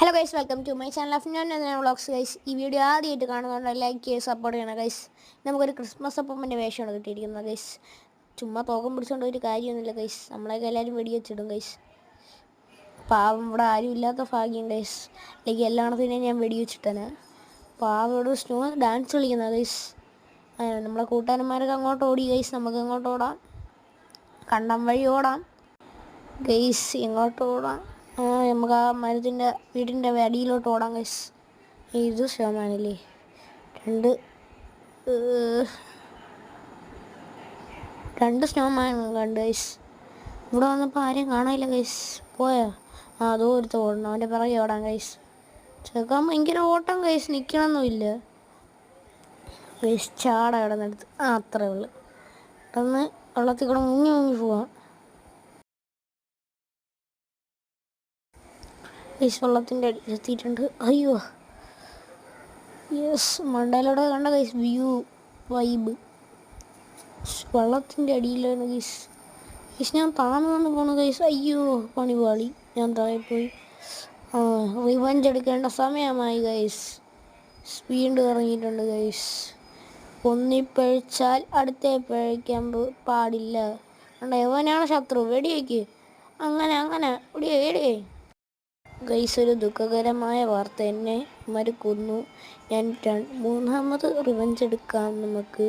Hello guys, welcome to my channel of ഞാൻ vlogs. Guys, ഈ video ആദ്യമായിട്ട് കാണുന്നുണ്ട് ലൈക്ക് ചെയ്ത് സപ്പോർട്ട് ചെയ്യണം ഗൈസ്. നമുക്കൊരു ക്രിസ്മസ് അപ്പൂപ്പൻ്റെ വേഷമാണ് കിട്ടിയിരിക്കുന്നത് ഗൈസ്. ചുമ്മാ തോക്കം പിടിച്ചുകൊണ്ട് ഒരു കാര്യമൊന്നുമില്ല ഗൈസ്. നമ്മളൊക്കെ എല്ലാവരും വെടിവെച്ചിടും ഗൈസ്. പാവം ഇവിടെ ആരും ഇല്ലാത്ത ഭാഗ്യം ഗൈസ്. അല്ലെങ്കിൽ എല്ലായിടത്തിനെയും ഞാൻ വെടിവെച്ചിട്ടാണ്. പാവം ഇവിടെ സ്നോ ഡാൻസ് കളിക്കുന്നത് ഗൈസ്. നമ്മളെ കൂട്ടുകാരന്മാരൊക്കെ അങ്ങോട്ട് ഓടി ഗൈസ്. നമുക്ക് അങ്ങോട്ട് ഓടാം, കണ്ടം വഴി ഓടാം ഗൈസ്. എങ്ങോട്ട് ഓടാം? നമുക്ക് ആ മരത്തിൻ്റെ വീടിൻ്റെ അടിയിലോട്ട് ഓടാം ഗൈസ്. ഇത് ശതമാനല്ലേ രണ്ട് സ്നോമാൻ കണ്ട് ഗൈസ്. ഇവിടെ വന്നപ്പോൾ ആരെയും കാണാനില്ല ഗൈസ്. പോയാ അതോ ഒരുത്ത ഓടണം, അവൻ്റെ പിറകെ ഓടാം ഗൈസ്. ചെറുക്കാൻ ഭയങ്കര ഓട്ടം ഗൈസ്, നിൽക്കണമെന്നുമില്ല ഗൈസ്. ചാട കിടന്നെടുത്ത് അത്രേ ഉള്ളു. പെട്ടെന്ന് വെള്ളത്തിൽ കൂടെ മുങ്ങി പോവാം ഗൈസ്. വെള്ളത്തിൻ്റെ അടി എത്തിയിട്ടുണ്ട്. അയ്യോ യെസ്, മണ്ടയിലൂടെ കണ്ട ഗൈസ് വ്യൂ വൈബ്. വെള്ളത്തിൻ്റെ അടിയിലാണ് ഗൈസ്. ഗൈസ് ഞാൻ താഴ്ന്നു വന്ന് പോണു ഗൈസ്. അയ്യോ പണിപാളി, ഞാൻ താഴെപ്പോയി. റിവഞ്ച് എടുക്കേണ്ട സമയമായി ഗൈസ്. സ്പീഡ് ഇറങ്ങിയിട്ടുണ്ട് ഗൈസ്. ഒന്നിപ്പഴിച്ചാൽ അടുത്തേ പഴിക്കാൻ പാടില്ല. കണ്ട എവനാണ് ശത്രു, വെടിയേക്ക്. അങ്ങനെ വെടിയേ ഗൈസ്. ഒരു ദുഃഖകരമായ വാർത്ത, എന്നെ കൊന്നു. ഞാൻ മൂന്നാമത് റിവഞ്ച് എടുക്കാം. നമുക്ക്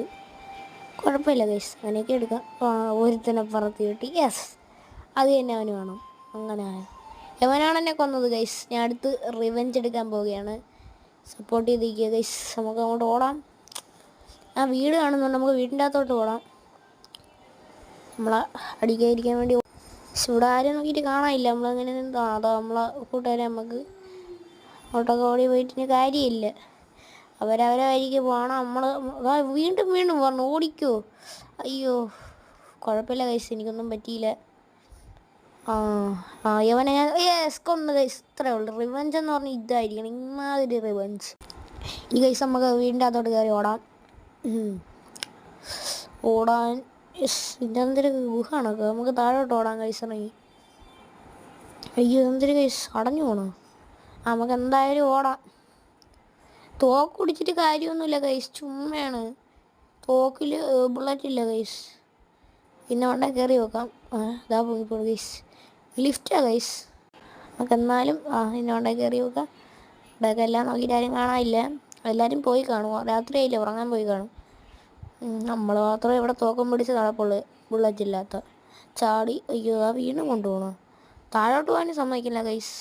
കുഴപ്പമില്ല ഗൈസ്, അങ്ങനെയൊക്കെ എടുക്കാം. ഒരുത്തനെ പറത്തി കിട്ടി. യെസ്, അത് തന്നെ അവന് വേണം. അങ്ങനെ എവനാണ് എന്നെ കൊന്നത് ഗൈസ്. ഞാൻ അടുത്ത് റിവഞ്ച് എടുക്കാൻ പോവുകയാണ്. സപ്പോർട്ട് ചെയ്തിരിക്കുക ഗൈസ്. നമുക്ക് അങ്ങോട്ട് ഓടാം. ആ വീട് കാണുന്നുണ്ട്, നമുക്ക് വീടിൻ്റെ അകത്തോട്ട് ഓടാം. നമ്മളെ അടിക്കാതിരിക്കാൻ വേണ്ടി. ഇവിടെ ആരും നോക്കിയിട്ട് കാണാനില്ല. നമ്മളങ്ങനെ അതോ നമ്മളെ കൂട്ടുകാരെ നമുക്ക് അങ്ങോട്ടൊക്കെ ഓടി പോയിട്ടിന് കാര്യമില്ല. അവരവരെ വഴിക്ക് പോകണം. നമ്മൾ വീണ്ടും പറഞ്ഞു ഓടിക്കോ. അയ്യോ കുഴപ്പമില്ല ഗൈസ്, എനിക്കൊന്നും പറ്റിയില്ല. യവനെ ഞാൻ കൊന്നു ഗൈസ്. ഇത്രയേ ഉള്ളൂ. റിവഞ്ച് എന്ന് പറഞ്ഞാൽ ഇതായിരിക്കണം, ഇമാതിരി റിവഞ്ച്. ഈ ഗൈസ് നമുക്ക് വീടിൻ്റെ അകത്തോട്ട് കയറി ഓടാൻ ഇതിൻ്റെ എന്തൊരു ഗുഹാണോ? നമുക്ക് താഴോട്ട് ഓടാൻ ഗൈസ് ഇറങ്ങി. അയ്യോ എന്തൊരു ഗൈസ്, അടഞ്ഞു പോണോ? നമുക്ക് എന്തായാലും ഓടാം. തോക്ക് കുടിച്ചിട്ട് കാര്യമൊന്നുമില്ല ഗൈസ്, ചുമ്മയാണ്. തോക്കിൽ ബുള്ളറ്റ് ഇല്ല ഗൈസ്. പിന്നെ വേണ്ട കയറി വെക്കാം. ഇതാ പോയിപ്പോൾ ഗൈസ്. ലിഫ്റ്റാ ഗൈസ്. നമുക്ക് എന്നാലും പിന്നെ വേണ്ട കയറി വെക്കാം. ഇവിടെയൊക്കെ എല്ലാം നോക്കിയിട്ട് ആരും കാണാനില്ല. എല്ലാവരും പോയി കാണുമോ? രാത്രിയായില്ല, ഉറങ്ങാൻ പോയി കാണും. നമ്മൾ മാത്രമേ ഇവിടെ തോക്കം പിടിച്ച് നടപ്പുള്ളൂ. ബുള്ളറ്റ് ഇല്ലാത്ത ചാടി. അയ്യോ വീണ്ടും കൊണ്ടുപോകണോ? താഴോട്ട് പോകാനും സമ്മതിക്കില്ല ഗൈസ്.